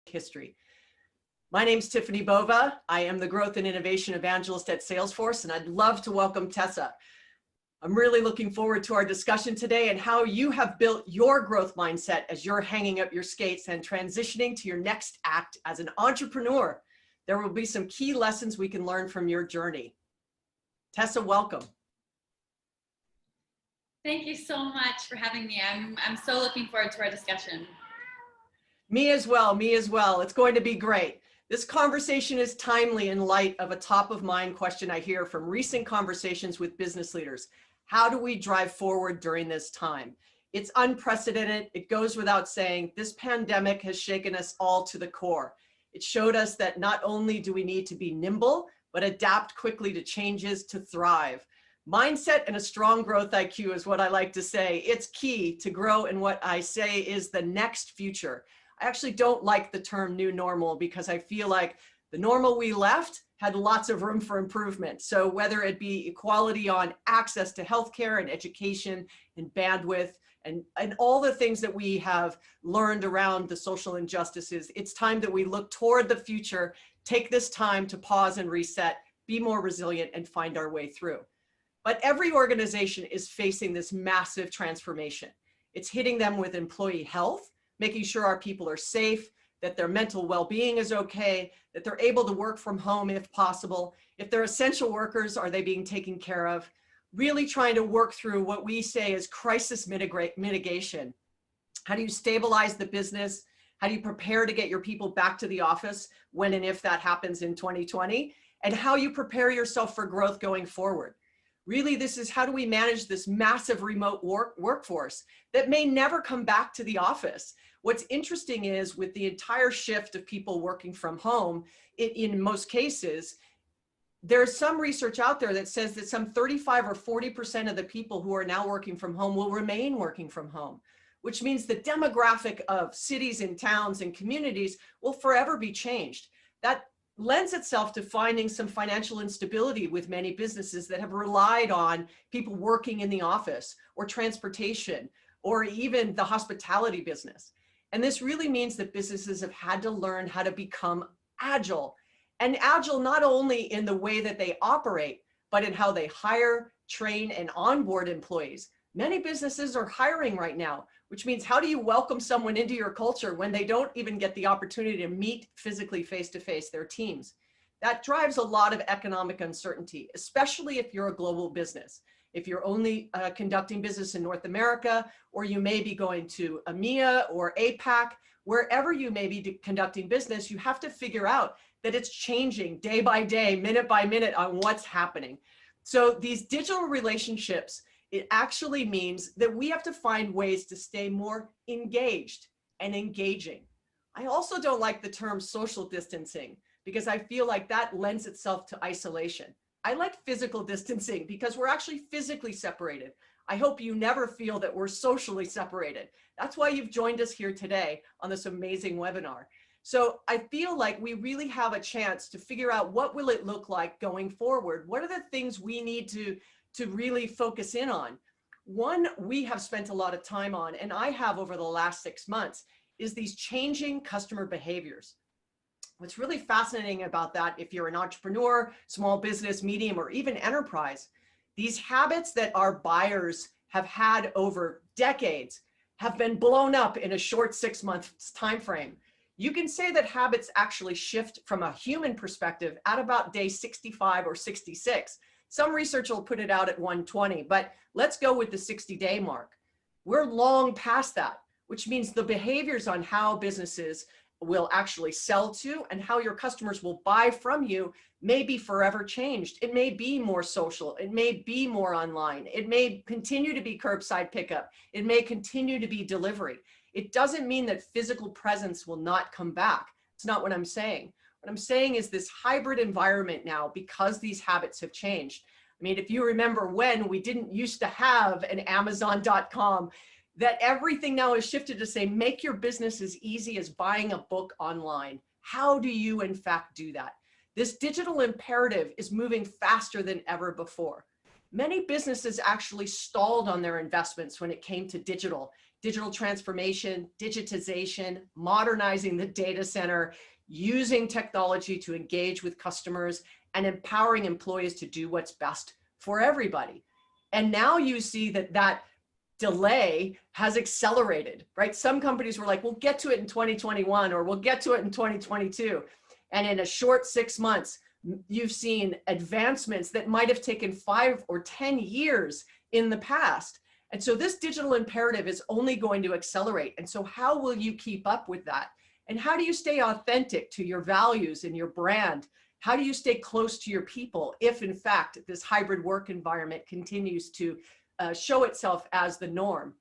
history. My name's Tiffany Bova. I am the Growth and Innovation Evangelist at Salesforce, and I'd love to welcome Tessa. I'm really looking forward to our discussion today and how you have built your growth mindset as you're hanging up your skates and transitioning to your next act as an entrepreneur. There will be some key lessons we can learn from your journey. Tessa, welcome. Thank you so much for having me. I'm so looking forward to our discussion. Me as well, me as well. It's going to be great. This conversation is timely in light of a top of mind question I hear from recent conversations with business leaders. How do we drive forward during this time? It's unprecedented. It goes without saying, this pandemic has shaken us all to the core. It showed us that not only do we need to be nimble, but adapt quickly to changes to thrive. Mindset and a strong growth IQ is what I like to say. It's key to grow in what I say is the next future. I actually don't like the term new normal because I feel like the normal we left had lots of room for improvement. So whether it be equality on access to healthcare and education and bandwidth and all the things that we have learned around the social injustices, it's time that we look toward the future, take this time to pause and reset, be more resilient, and find our way through. But every organization is facing this massive transformation. It's hitting them with employee health, making sure our people are safe, that their mental well-being is okay, that they're able to work from home if possible. If they're essential workers, are they being taken care of? Really trying to work through what we say is crisis mitigation. How do you stabilize the business? How do you prepare to get your people back to the office when and if that happens in 2020? And how you prepare yourself for growth going forward. Really, this is how do we manage this massive remote workforce that may never come back to the office. What's interesting is with the entire shift of people working from home, in most cases, there's some research out there that says that some 35 or 40% of the people who are now working from home will remain working from home, which means the demographic of cities and towns and communities will forever be changed. That lends itself to finding some financial instability with many businesses that have relied on people working in the office or transportation or even the hospitality business. And this really means that businesses have had to learn how to become agile, and agile not only in the way that they operate, but in how they hire, train, and onboard employees. Many businesses are hiring right now, which means how do you welcome someone into your culture when they don't even get the opportunity to meet physically face-to-face their teams? That drives a lot of economic uncertainty, especially if you're a global business. If you're only conducting business in North America, or you may be going to EMEA or APAC, wherever you may be conducting business, you have to figure out that it's changing day by day, minute by minute on what's happening. So these digital relationships, it actually means that we have to find ways to stay more engaged and engaging. I also don't like the term social distancing because I feel like that lends itself to isolation. I like physical distancing because we're actually physically separated. I hope you never feel that we're socially separated. That's why you've joined us here today on this amazing webinar. So I feel like we really have a chance to figure out what will it look like going forward? What are the things we need to really focus in on? One we have spent a lot of time on, and I have over the last 6 months, is these changing customer behaviors. What's really fascinating about that, if you're an entrepreneur, small business, medium, or even enterprise, these habits that our buyers have had over decades have been blown up in a short 6 month time frame. You can say that habits actually shift from a human perspective at about day 65 or 66. Some research will put it out at 120, but let's go with the 60-day mark. We're long past that, which means the behaviors on how businesses will actually sell to and how your customers will buy from you may be forever changed. It may be more social. It may be more online. It may continue to be curbside pickup. It may continue to be delivery. It doesn't mean that physical presence will not come back. It's not what I'm saying. What I'm saying is this hybrid environment now, because these habits have changed. I mean, if you remember when we didn't used to have an Amazon.com, that everything now is shifted to say, make your business as easy as buying a book online. How do you in fact do that? This digital imperative is moving faster than ever before. Many businesses actually stalled on their investments when it came to digital. digital transformation, digitization, modernizing the data center, using technology to engage with customers, and empowering employees to do what's best for everybody. And now you see that that delay has accelerated, right? Some companies were like, we'll get to it in 2021, or we'll get to it in 2022. And in a short 6 months, you've seen advancements that might have taken 5 or 10 years in the past. And so this digital imperative is only going to accelerate. And so how will you keep up with that? And how do you stay authentic to your values and your brand? How do you stay close to your people if, in fact, this hybrid work environment continues to show itself as the norm?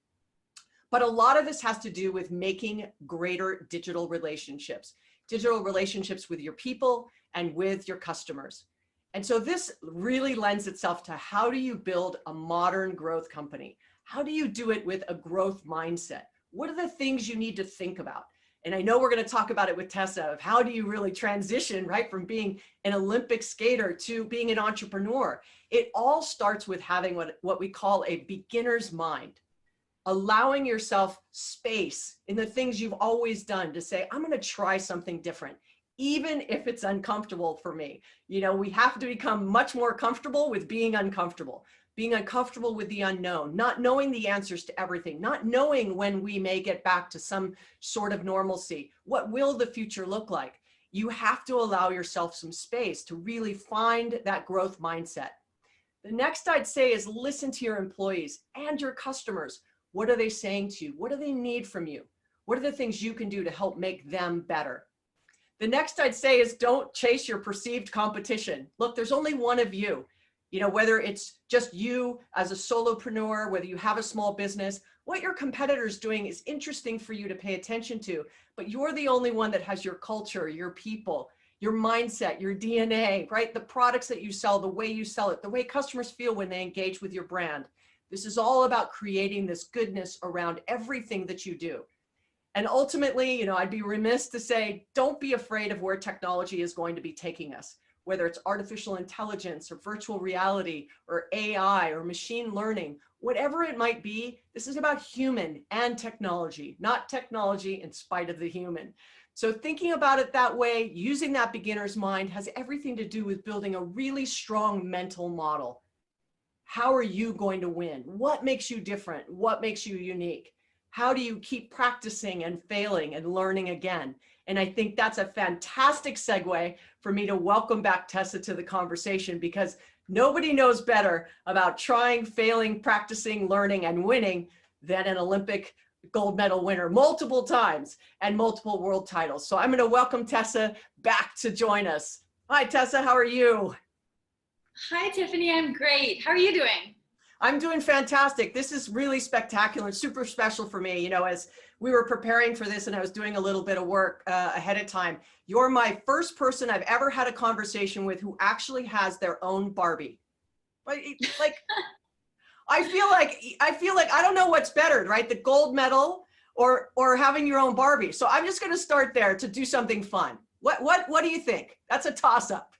But a lot of this has to do with making greater digital relationships with your people and with your customers. And so this really lends itself to how do you build a modern growth company? How do you do it with a growth mindset? What are the things you need to think about? And I know we're going to talk about it with Tessa of how do you really transition, right, from being an Olympic skater to being an entrepreneur. It all starts with having what we call a beginner's mind, allowing yourself space in the things you've always done to say, I'm going to try something different, even if it's uncomfortable for me. You know, we have to become much more comfortable with being uncomfortable with the unknown, not knowing the answers to everything, not knowing when we may get back to some sort of normalcy. What will the future look like? You have to allow yourself some space to really find that growth mindset. The next I'd say is listen to your employees and your customers. What are they saying to you? What do they need from you? What are the things you can do to help make them better? The next I'd say is don't chase your perceived competition. Look, there's only one of you. You know, whether it's just you as a solopreneur, whether you have a small business, what your competitor's doing is interesting for you to pay attention to, but you're the only one that has your culture, your people, your mindset, your DNA, right? The products that you sell, the way you sell it, the way customers feel when they engage with your brand. This is all about creating this goodness around everything that you do. And ultimately, you know, I'd be remiss to say, don't be afraid of where technology is going to be taking us. Whether it's artificial intelligence or virtual reality or AI or machine learning, whatever it might be, this is about human and technology, not technology in spite of the human. So thinking about it that way, using that beginner's mind has everything to do with building a really strong mental model. How are you going to win? What makes you different? What makes you unique? How do you keep practicing and failing and learning again? And I think that's a fantastic segue for me to welcome back Tessa to the conversation, because nobody knows better about trying, failing, practicing, learning, and winning than an Olympic gold medal winner multiple times and multiple world titles. So I'm going to welcome Tessa back to join us. Hi, Tessa. How are you? Hi, Tiffany. I'm great. How are you doing? I'm doing fantastic. This is really spectacular and super special for me. You know, as we were preparing for this and I was doing a little bit of work ahead of time, you're my first person I've ever had a conversation with who actually has their own Barbie. Like, I feel like I don't know what's better, right? The gold medal or having your own Barbie. So I'm just going to start there to do something fun. What do you think? That's a toss up.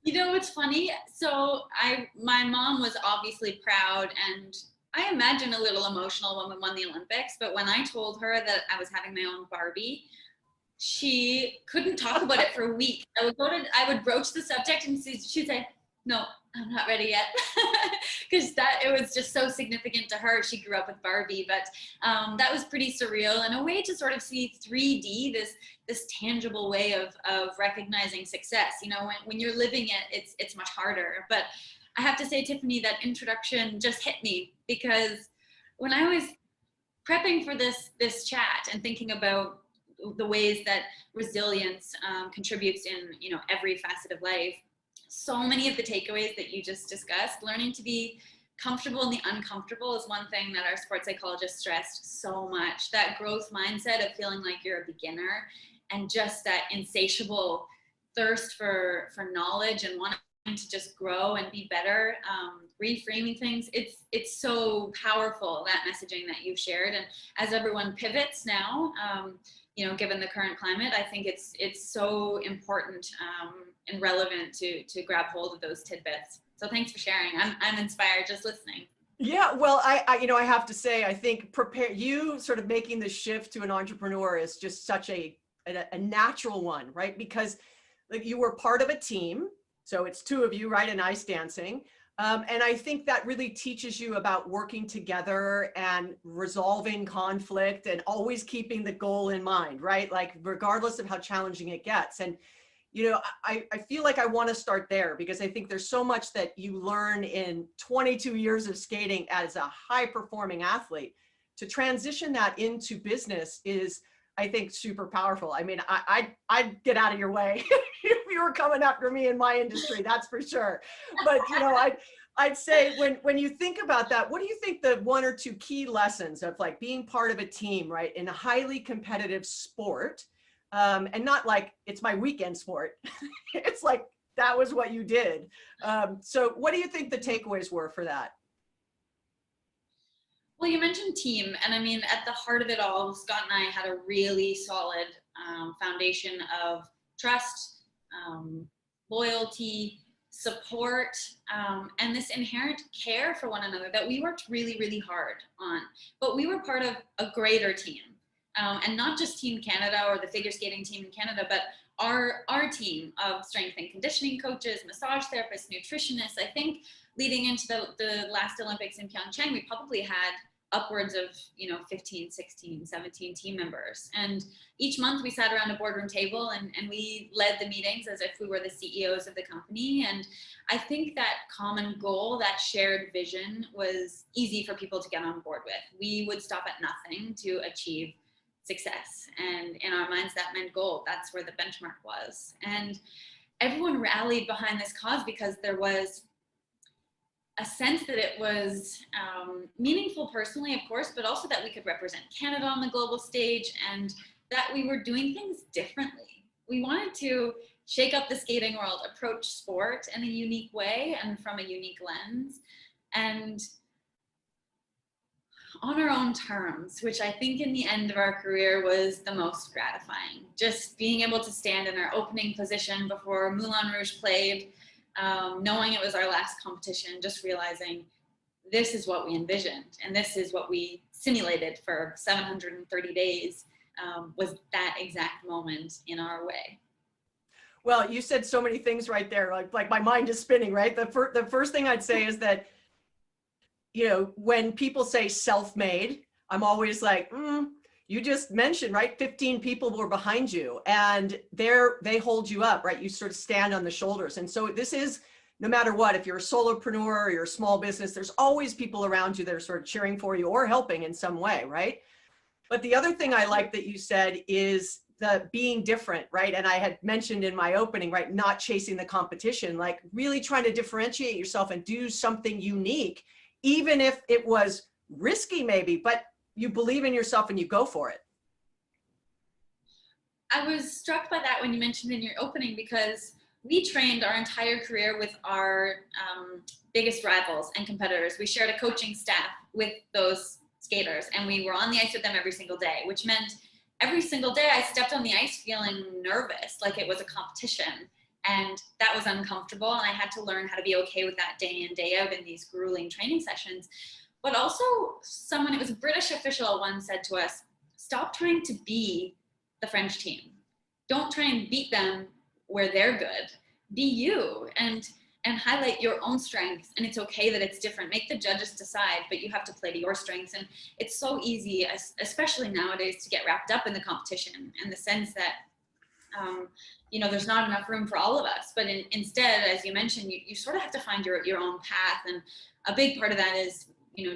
You know what's funny? So my mom was obviously proud and I imagine a little emotional when we won the Olympics, but when I told her that I was having my own Barbie, she couldn't talk about it for a week. I would broach the subject and she'd say, no, I'm not ready yet. Because it was just so significant to her. She grew up with Barbie, but that was pretty surreal and a way to sort of see 3D, this tangible way of recognizing success. You know, when you're living it, it's much harder. But I have to say, Tiffany, that introduction just hit me, because when I was prepping for this chat and thinking about the ways that resilience contributes in, you know, every facet of life, so many of the takeaways that you just discussed, learning to be comfortable in the uncomfortable is one thing that our sports psychologist stressed so much. That growth mindset of feeling like you're a beginner and just that insatiable thirst for knowledge and wanting to just grow and be better, reframing things. It's so powerful, that messaging that you've shared. And as everyone pivots now, you know, given the current climate, I think it's so important and relevant to grab hold of those tidbits. So thanks for sharing. I'm inspired just listening. Yeah, well, I have to say, I think you sort of making the shift to an entrepreneur is just such a natural one, right? Because like you were part of a team, so it's two of you, right? And ice dancing. And I think that really teaches you about working together and resolving conflict and always keeping the goal in mind, right? Like regardless of how challenging it gets. And I feel like I want to start there because I think there's so much that you learn in 22 years of skating as a high performing athlete. To transition that into business is, I think, super powerful. I mean, I'd get out of your way if you were coming after me in my industry, that's for sure. But I'd say when you think about that, what do you think the one or two key lessons of like being part of a team, right, in a highly competitive sport? And not like it's my weekend sport. It's like that was what you did. So what do you think the takeaways were for that? Well, you mentioned team, and I mean, at the heart of it all, Scott and I had a really solid foundation of trust, loyalty, support, and this inherent care for one another that we worked really, really hard on. But we were part of a greater team, and not just Team Canada or the figure skating team in Canada, but our team of strength and conditioning coaches, massage therapists, nutritionists. I think leading into the last Olympics in Pyeongchang, we probably had upwards of 15, 16, 17 team members, and each month we sat around a boardroom table and we led the meetings as if we were the CEOs of the company. And I think that common goal, that shared vision, was easy for people to get on board with. We would stop at nothing to achieve success, and in our minds that meant gold. That's where the benchmark was, and everyone rallied behind this cause because there was a sense that it was meaningful personally, of course, but also that we could represent Canada on the global stage and that we were doing things differently. We wanted to shake up the skating world, approach sport in a unique way and from a unique lens, and on our own terms, which I think in the end of our career was the most gratifying. Just being able to stand in our opening position before Moulin Rouge played, knowing it was our last competition, just realizing this is what we envisioned and this is what we simulated for 730 days, was that exact moment in our way. Well, you said so many things right there. Like my mind is spinning, right? The first thing I'd say is that, when people say self-made, I'm always like, you just mentioned, right? 15 people were behind you and they hold you up, right? You sort of stand on the shoulders. And so this is, no matter what, if you're a solopreneur or you're a small business, there's always people around you that are sort of cheering for you or helping in some way, right? But the other thing I like that you said is the being different, right? And I had mentioned in my opening, right, not chasing the competition, like really trying to differentiate yourself and do something unique, even if it was risky maybe, but you believe in yourself and you go for it. I was struck by that when you mentioned in your opening, because we trained our entire career with our biggest rivals and competitors. We shared a coaching staff with those skaters and we were on the ice with them every single day, which meant every single day I stepped on the ice feeling nervous, like it was a competition. And that was uncomfortable. And I had to learn how to be okay with that day in, day out in these grueling training sessions. But also it was a British official once said to us, stop trying to be the French team. Don't try and beat them where they're good. Be you and highlight your own strengths. And it's okay that it's different. Make the judges decide, but you have to play to your strengths. And it's so easy, especially nowadays, to get wrapped up in the competition and the sense that there's not enough room for all of us. But instead, as you mentioned, you sort of have to find your own path. And a big part of that is,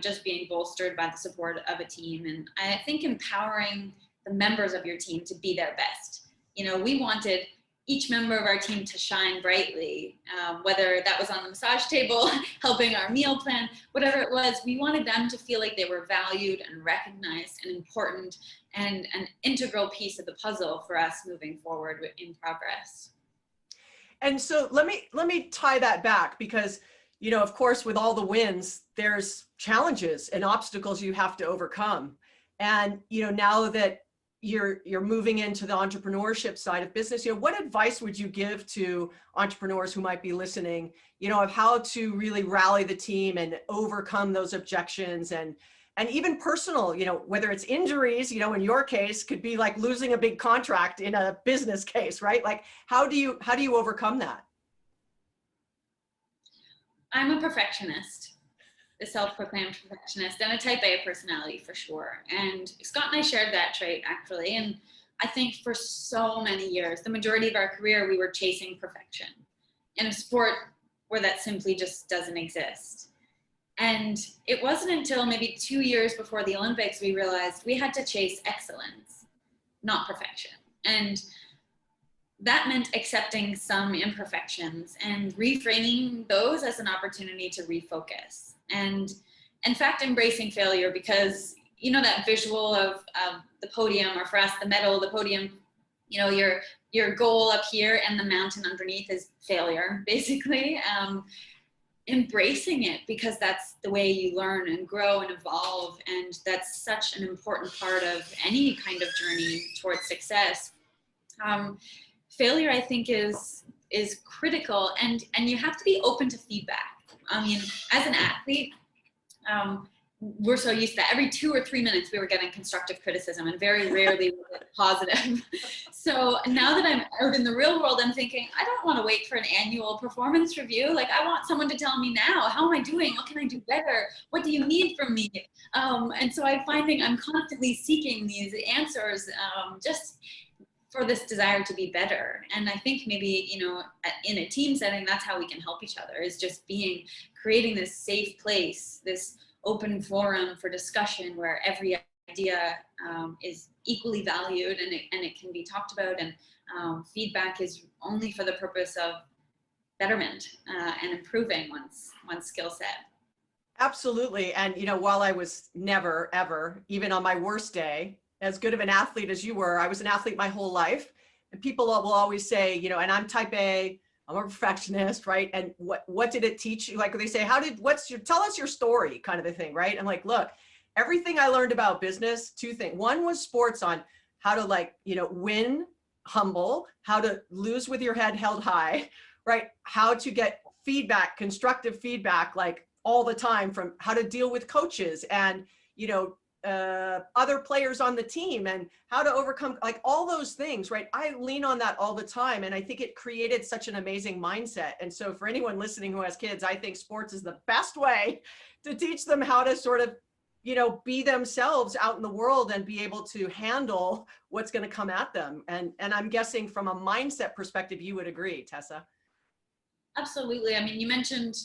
just being bolstered by the support of a team. And I think empowering the members of your team to be their best. We wanted each member of our team to shine brightly, whether that was on the massage table, helping our meal plan, whatever it was. We wanted them to feel like they were valued and recognized and important and an integral piece of the puzzle for us moving forward in progress. And so let me tie that back because, of course, with all the wins, there's challenges and obstacles you have to overcome. And, now that you're moving into the entrepreneurship side of business, what advice would you give to entrepreneurs who might be listening, of how to really rally the team and overcome those objections, and even personal, whether it's injuries, in your case, could be like losing a big contract in a business case, right? Like, how do you overcome that? I'm a perfectionist, a self-proclaimed perfectionist, and a type A personality for sure. And Scott and I shared that trait actually. And I think for so many years, the majority of our career, we were chasing perfection in a sport where that simply just doesn't exist. And it wasn't until maybe 2 years before the Olympics, we realized we had to chase excellence, not perfection. And that meant accepting some imperfections and reframing those as an opportunity to refocus. And in fact, embracing failure, because that visual of the podium, or for us, the medal, the podium, your goal up here and the mountain underneath is failure, basically. Embracing it, because that's the way you learn and grow and evolve. And that's such an important part of any kind of journey towards success. Failure, I think, is critical, and you have to be open to feedback. I mean, as an athlete, we're so used to that. Every 2 or 3 minutes we were getting constructive criticism, and very rarely was it positive. So now that I'm out in the real world, I'm thinking, I don't want to wait for an annual performance review. Like, I want someone to tell me now, how am I doing? What can I do better? What do you need from me? And so I'm finding I'm constantly seeking these answers, just for this desire to be better. And I think maybe, in a team setting, that's how we can help each other, is just creating this safe place, this open forum for discussion where every idea is equally valued, and it can be talked about, and feedback is only for the purpose of betterment and improving one's skill set. Absolutely. And, while I was never, ever, even on my worst day, as good of an athlete as you were, I was an athlete my whole life. And people will always say, and I'm type A, I'm a perfectionist, right? And what did it teach you? Like, they say, tell us your story, kind of a thing, right? I'm like, look, everything I learned about business, 2 things. One was sports, on how to win humble, how to lose with your head held high, right? How to get feedback, constructive feedback, like all the time, from how to deal with coaches and, other players on the team, and how to overcome, like, all those things, right? I lean on that all the time. And I think it created such an amazing mindset. And so for anyone listening who has kids, I think sports is the best way to teach them how to sort of, be themselves out in the world and be able to handle what's going to come at them. And I'm guessing from a mindset perspective, you would agree, Tessa. Absolutely. I mean, you mentioned,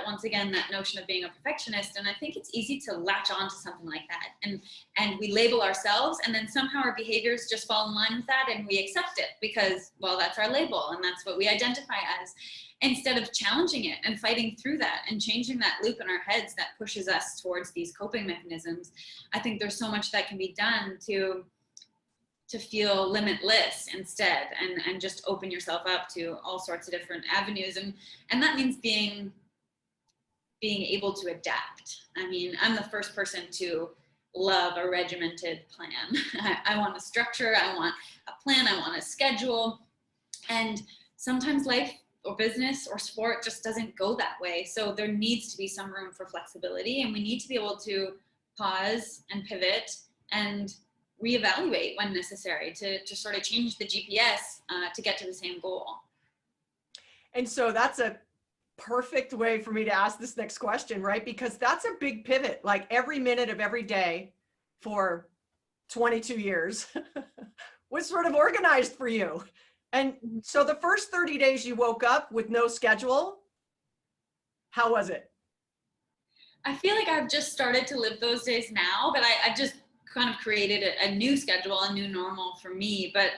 once again, that notion of being a perfectionist, and I think it's easy to latch on to something like that. And we label ourselves, and then somehow our behaviors just fall in line with that, and we accept it because, well, that's our label and that's what we identify as, instead of challenging it and fighting through that and changing that loop in our heads that pushes us towards these coping mechanisms. I think there's so much that can be done to feel limitless instead, and just open yourself up to all sorts of different avenues. And that means being able to adapt. I mean, I'm the first person to love a regimented plan. I want a structure, I want a plan, I want a schedule. And sometimes life or business or sport just doesn't go that way. So there needs to be some room for flexibility, and we need to be able to pause and pivot and reevaluate when necessary to sort of change the GPS to get to the same goal. And so that's a perfect way for me to ask this next question, right? Because that's a big pivot, like every minute of every day for 22 years was sort of organized for you. And so the first 30 days you woke up with no schedule, how was it? I feel like I've just started to live those days now, but I just kind of created a new schedule, a new normal for me. But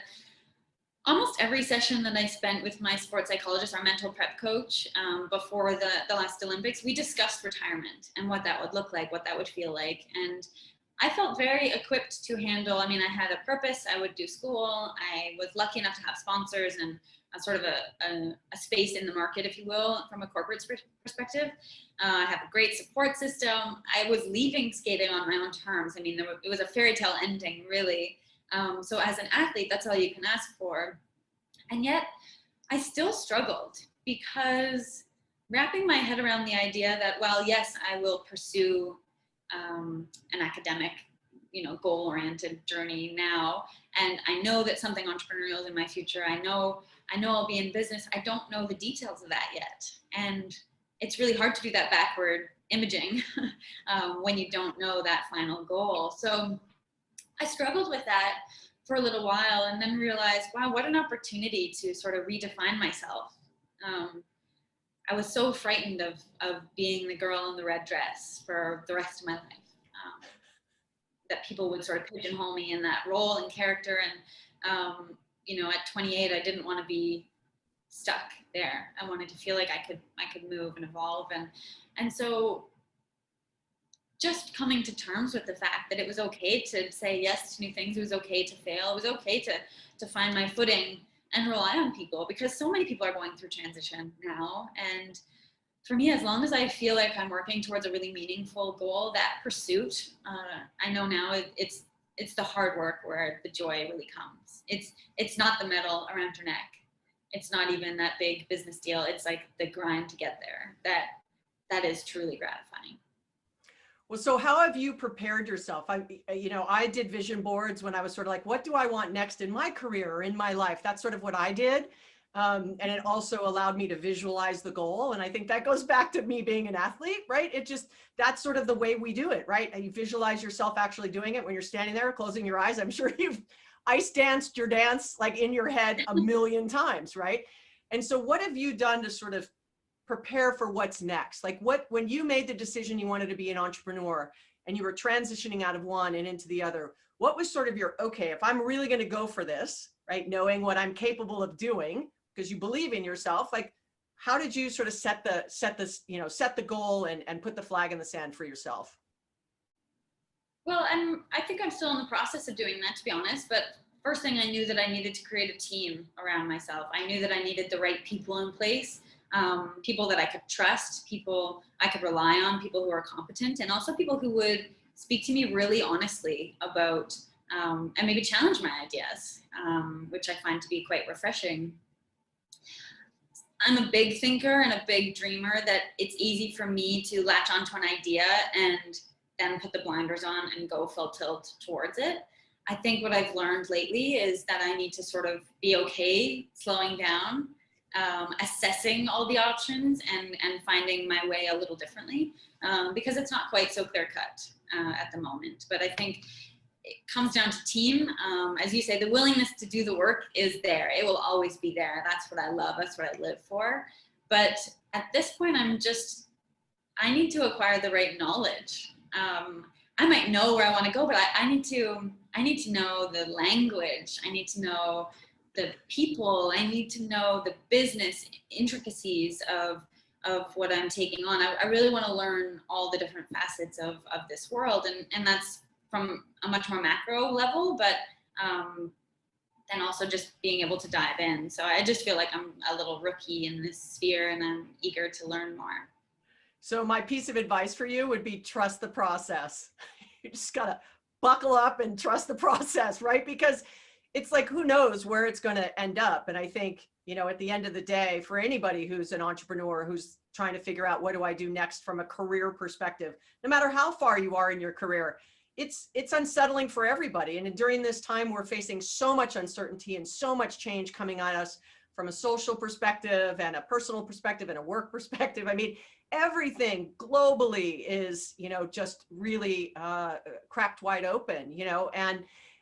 almost every session that I spent with my sports psychologist, our mental prep coach, before the last Olympics, we discussed retirement and what that would look like, what that would feel like. And I felt very equipped to handle, I mean, I had a purpose, I would do school, I was lucky enough to have sponsors and a sort of a space in the market, if you will, from a corporate perspective. I have a great support system. I was leaving skating on my own terms. I mean, it was a fairy tale ending, really. So as an athlete, that's all you can ask for. And yet I still struggled, because wrapping my head around the idea that, well, yes, I will pursue an academic, goal-oriented journey now, and I know that something entrepreneurial is in my future. I know I'll be in business. I don't know the details of that yet, and it's really hard to do that backward imaging when you don't know that final goal. So I struggled with that for a little while, and then realized, wow, what an opportunity to sort of redefine myself. I was so frightened of being the girl in the red dress for the rest of my life. That people would sort of pigeonhole me in that role and character. And, at 28, I didn't want to be stuck there. I wanted to feel like I could move and evolve. And so just coming to terms with the fact that it was okay to say yes to new things. It was okay to fail. It was okay to find my footing and rely on people, because so many people are going through transition now. And for me, as long as I feel like I'm working towards a really meaningful goal, that pursuit, I know now it's the hard work where the joy really comes. It's not the medal around your neck. It's not even that big business deal. It's like the grind to get there. That is truly gratifying. Well, so how have you prepared yourself? I did vision boards when I was sort of like, what do I want next in my career or in my life? That's sort of what I did. And it also allowed me to visualize the goal. And I think that goes back to me being an athlete, right? That's sort of the way we do it, right? And you visualize yourself actually doing it when you're standing there, closing your eyes. I'm sure you've ice danced your dance like in your head a million times, right? And so what have you done to sort of prepare for what's next? Like when you made the decision you wanted to be an entrepreneur and you were transitioning out of one and into the other, what was sort of your, okay, if I'm really going to go for this, right? Knowing what I'm capable of doing, because you believe in yourself, like, how did you sort of set the goal and put the flag in the sand for yourself? Well, I think I'm still in the process of doing that, to be honest. But first thing, I knew that I needed to create a team around myself. I knew that I needed the right people in place, people that I could trust, people I could rely on, people who are competent, and also people who would speak to me really honestly about, and maybe challenge my ideas, which I find to be quite refreshing. I'm a big thinker and a big dreamer, that it's easy for me to latch onto an idea and then put the blinders on and go full tilt towards it. I think what I've learned lately is that I need to sort of be okay slowing down, assessing all the options and finding my way a little differently, because it's not quite so clear cut at the moment. But I think it comes down to team. As you say, the willingness to do the work is there. It will always be there. That's what I love. That's what I live for. But at this point, I need to acquire the right knowledge. I might know where I want to go, but I need to know the language. I need to know the people. I need to know the business intricacies of what I'm taking on. I really want to learn all the different facets of this world. And that's from a much more macro level, but then also just being able to dive in. So I just feel like I'm a little rookie in this sphere, and I'm eager to learn more. So my piece of advice for you would be trust the process. You just gotta buckle up and trust the process, right? Because it's like, who knows where it's going to end up. And I think, at the end of the day, for anybody who's an entrepreneur, who's trying to figure out what do I do next from a career perspective, no matter how far you are in your career, it's unsettling for everybody. And during this time, we're facing so much uncertainty and so much change coming at us from a social perspective and a personal perspective and a work perspective. I mean, everything globally is, just really cracked wide open,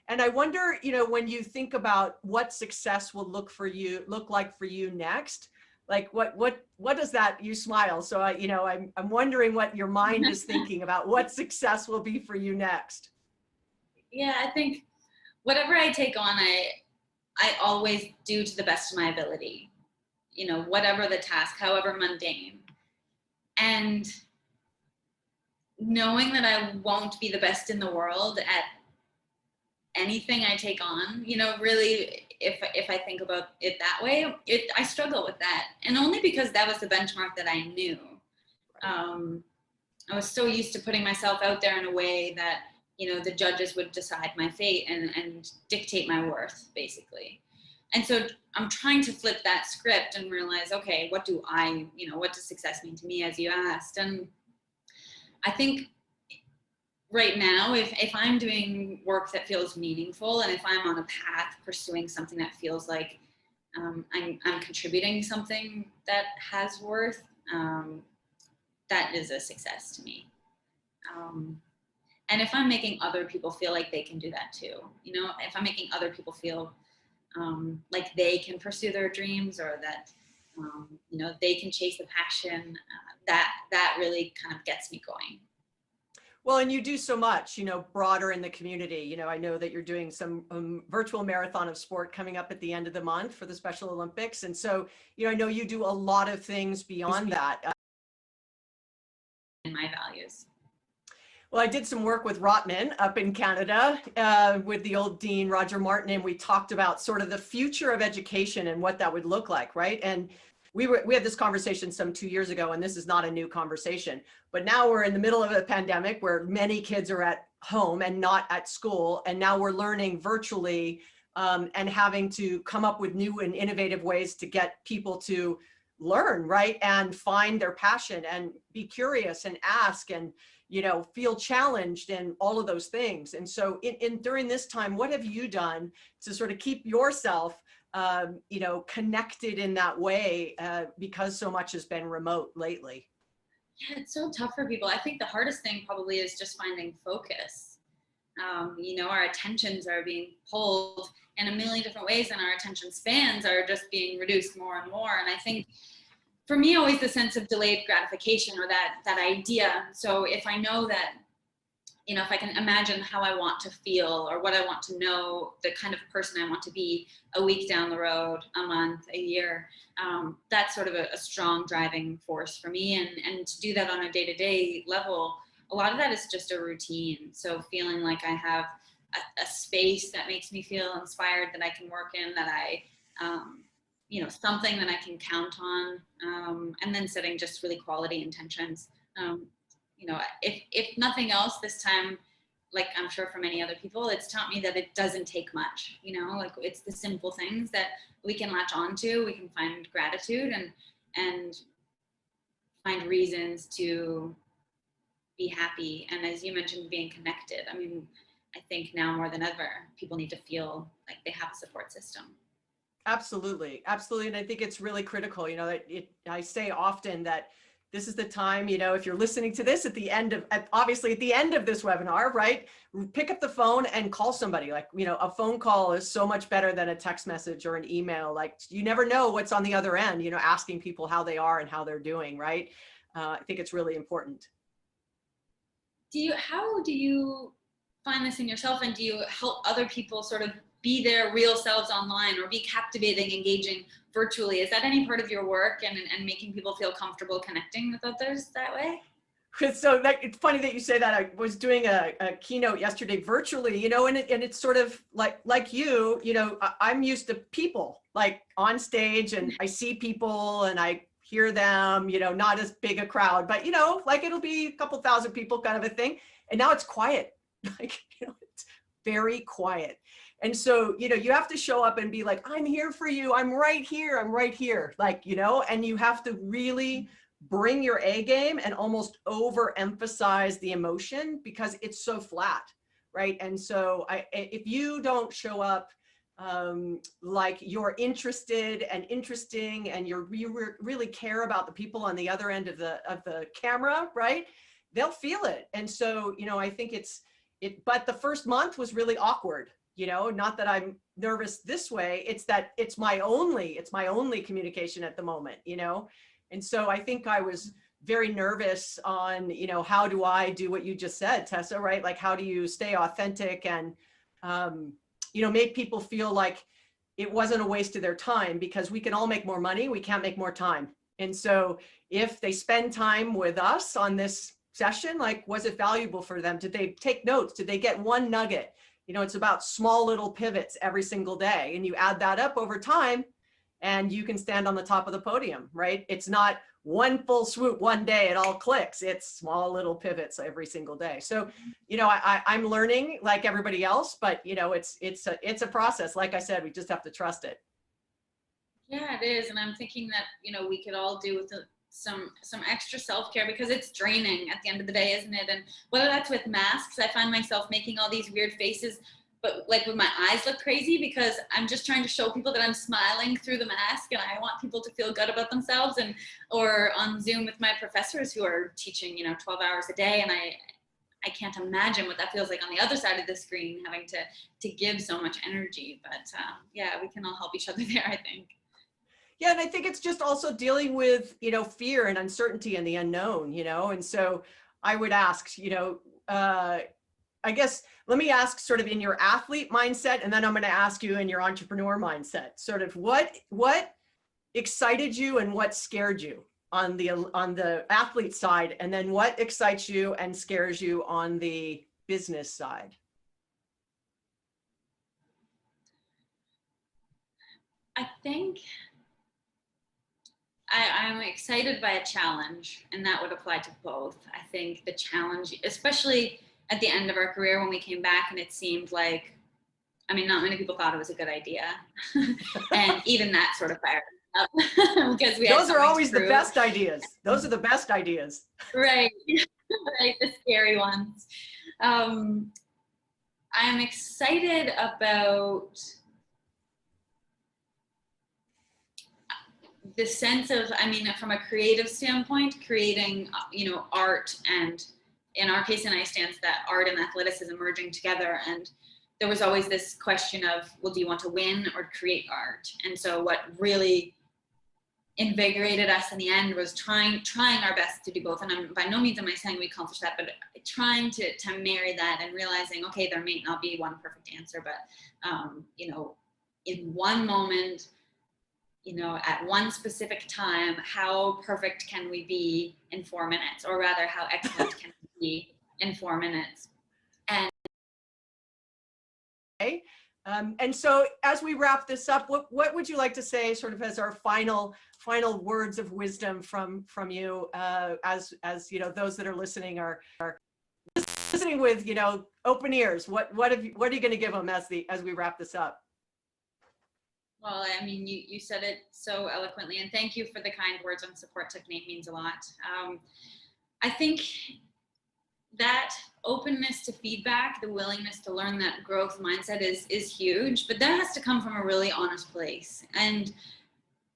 and I wonder, when you think about what success will look like for you next, like what does that, you smile. So I'm wondering what your mind is thinking about what success will be for you next. Yeah, I think whatever I take on, I always do to the best of my ability, whatever the task, however mundane. And knowing that I won't be the best in the world at anything I take on, really, if I think about it that way, I struggle with that. And only because that was the benchmark that I knew. I was so used to putting myself out there in a way that the judges would decide my fate and dictate my worth, basically. And so I'm trying to flip that script and realize, okay, what does success mean to me, as you asked? And I think right now, if I'm doing work that feels meaningful, and if I'm on a path pursuing something that feels like I'm contributing something that has worth, that is a success to me. And if I'm making other people feel like they can do that too, if I'm making other people feel like they can pursue their dreams, or that they can chase the passion, that really kind of gets me going. Well, and you do so much, broader in the community. I know that you're doing some virtual marathon of sport coming up at the end of the month for the Special Olympics. And so, I know you do a lot of things beyond that. And my values. Well, I did some work with Rotman up in Canada with the old dean, Roger Martin, and we talked about sort of the future of education and what that would look like, right? And we had this conversation some 2 years ago, and this is not a new conversation, but now we're in the middle of a pandemic where many kids are at home and not at school, and now we're learning virtually and having to come up with new and innovative ways to get people to learn, right? And find their passion and be curious and ask and feel challenged and all of those things. And so during this time, what have you done to sort of keep yourself connected in that way, because so much has been remote lately? Yeah, it's so tough for people. I think the hardest thing probably is just finding focus. Our attentions are being pulled in a million different ways, and our attention spans are just being reduced more and more. And I think for me, always the sense of delayed gratification, or that idea. So if I know that, if I can imagine how I want to feel, or what I want to know, the kind of person I want to be a week down the road, a month, a year, that's sort of a strong driving force for me. And to do that on a day-to-day level, a lot of that is just a routine. So feeling like I have a space that makes me feel inspired, that I can work in, that I, something that I can count on, and then setting just really quality intentions. If nothing else, this time, like I'm sure for many other people, it's taught me that it doesn't take much, like it's the simple things that we can latch onto. We can find gratitude and find reasons to be happy. And as you mentioned, being connected. I mean, I think now more than ever, people need to feel like they have a support system. Absolutely. Absolutely. And I think it's really critical, I say often that this is the time, if you're listening to this obviously at the end of this webinar, right? Pick up the phone and call somebody. Like, a phone call is so much better than a text message or an email. Like, you never know what's on the other end, asking people how they are and how they're doing, right? I think it's really important. How do you find this in yourself, and do you help other people sort of be their real selves online, or be captivating, engaging virtually? Is that any part of your work, and making people feel comfortable connecting with others that way? So it's funny that you say that. I was doing a keynote yesterday virtually, and it's sort of like you, I'm used to people like on stage, and I see people and I hear them, not as big a crowd, but like it'll be a couple thousand people kind of a thing. And now it's quiet, like, it's very quiet. And so, you have to show up and be like, I'm here for you. I'm right here. I'm right here. Like, and you have to really bring your A game and almost overemphasize the emotion, because it's so flat, right? And so if you don't show up like you're interested and interesting, and you really care about the people on the other end of the camera, right? They'll feel it. And so, I think but the first month was really awkward. Not that I'm nervous this way, it's that it's my only communication at the moment, And so I think I was very nervous on, how do I do what you just said, Tessa, right? Like, how do you stay authentic and, make people feel like it wasn't a waste of their time, because we can all make more money. We can't make more time. And so if they spend time with us on this session, like, was it valuable for them? Did they take notes? Did they get one nugget? It's about small little pivots every single day, and you add that up over time, and you can stand on the top of the podium, right? It's not one full swoop one day, it all clicks. It's small little pivots every single day. So, you know, I'm learning like everybody else, but you know, it's a process. Like I said, we just have to trust it. Yeah, it is. And I'm thinking that, you know, we could all do with some extra self-care, because it's draining at the end of the day, isn't it? And whether that's with masks, I find myself making all these weird faces, but like with my eyes look crazy, because I'm just trying to show people that I'm smiling through the mask, and I want people to feel good about themselves. And or on Zoom with my professors who are teaching, you know, 12 hours a day, and I can't imagine what that feels like on the other side of the screen, having to give so much energy. But yeah, we can all help each other there, I think. Yeah, and I think it's just also dealing with, you know, fear and uncertainty and the unknown, you know. And so I would ask, you know, I guess, let me ask sort of in your athlete mindset, and then I'm going to ask you in your entrepreneur mindset, sort of what excited you and what scared you on the athlete side, and then what excites you and scares you on the business side? I think I'm excited by a challenge, and that would apply to both. I think the challenge, especially at the end of our career when we came back and it seemed like, I mean, not many people thought it was a good idea. And even that sort of fired up because we had Those are always the prove. best ideas. Those are the best ideas. Right, right, the scary ones. I'm excited about the sense of, I mean, from a creative standpoint, creating, you know, art, and in our case in iStance, that art and athleticism merging together. And there was always this question of, well, do you want to win or create art? And so what really invigorated us in the end was trying our best to do both. And by no means am I saying we accomplished that, but trying to marry that and realizing, okay, there may not be one perfect answer, but you know, in one moment, you know, at one specific time, how perfect can we be in 4 minutes? Or rather, how excellent can we be in 4 minutes? And and so as we wrap this up, what would you like to say sort of as our final words of wisdom from you, as you know, those that are listening are listening with, you know, open ears. What are you going to give them as we wrap this up? Well, I mean, you said it so eloquently, and thank you for the kind words on support, Tiffany. It means a lot. I think that openness to feedback, the willingness to learn, that growth mindset is huge, but that has to come from a really honest place. And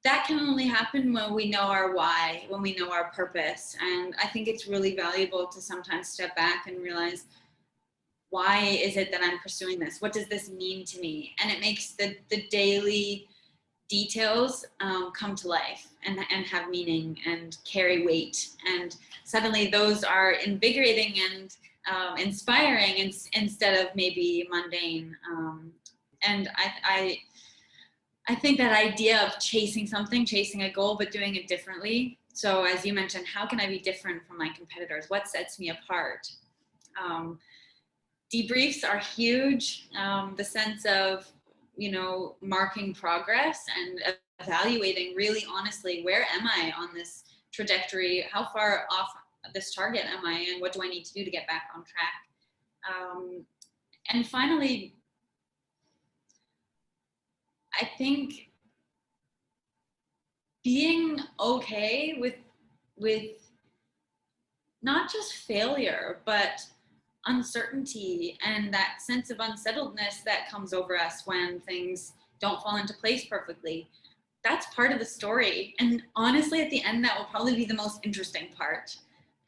that can only happen when we know our why, when we know our purpose. And I think it's really valuable to sometimes step back and realize, why is it that I'm pursuing this? What does this mean to me? And it makes the daily details come to life and have meaning and carry weight. And suddenly those are invigorating and inspiring instead of maybe mundane. And I think that idea of chasing a goal, but doing it differently. So as you mentioned, how can I be different from my competitors? What sets me apart? Debriefs are huge. The sense of, you know, marking progress and evaluating really honestly, where am I on this trajectory? How far off this target am I? And what do I need to do to get back on track? And finally, I think being okay with not just failure, but uncertainty and that sense of unsettledness that comes over us when things don't fall into place perfectly. That's part of the story. And honestly, at the end, that will probably be the most interesting part.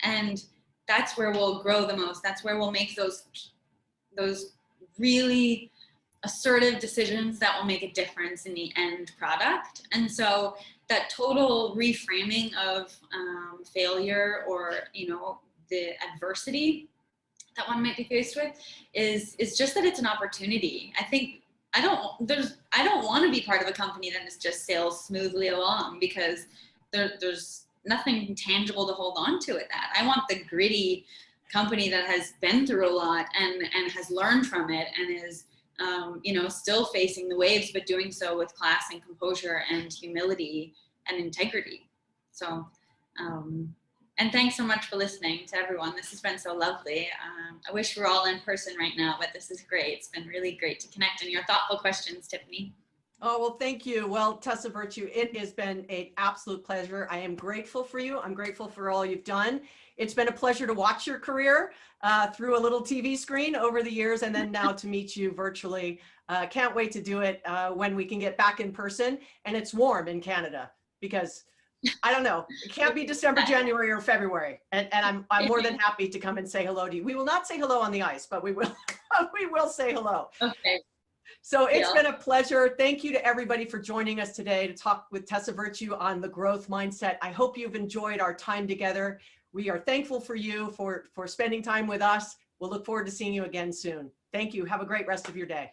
And that's where we'll grow the most. That's where we'll make those really assertive decisions that will make a difference in the end product. And so that total reframing of failure, or, you know, the adversity that one might be faced with is just that it's an opportunity. I think I don't want to be part of a company that is just sails smoothly along, because there's nothing tangible to hold on to at that. I want the gritty company that has been through a lot and has learned from it and is still facing the waves, but doing so with class and composure and humility and integrity. So, and thanks so much for listening to everyone. This has been so lovely. I wish we were all in person right now, but this is great. It's been really great to connect, and your thoughtful questions, Tiffany. Oh, well, thank you. Well, Tessa Virtue, it has been an absolute pleasure. I am grateful for you. I'm grateful for all you've done. It's been a pleasure to watch your career through a little TV screen over the years, and then now to meet you virtually. Can't wait to do it when we can get back in person and it's warm in Canada, because I don't know, it can't be December, January, or February. And I'm more than happy to come and say hello to you. We will not say hello on the ice, but we will we will say hello. Okay. So it's been a pleasure. Thank you to everybody for joining us today to talk with Tessa Virtue on the growth mindset. I hope you've enjoyed our time together. We are thankful for you for spending time with us. We'll look forward to seeing you again soon. Thank you. Have a great rest of your day.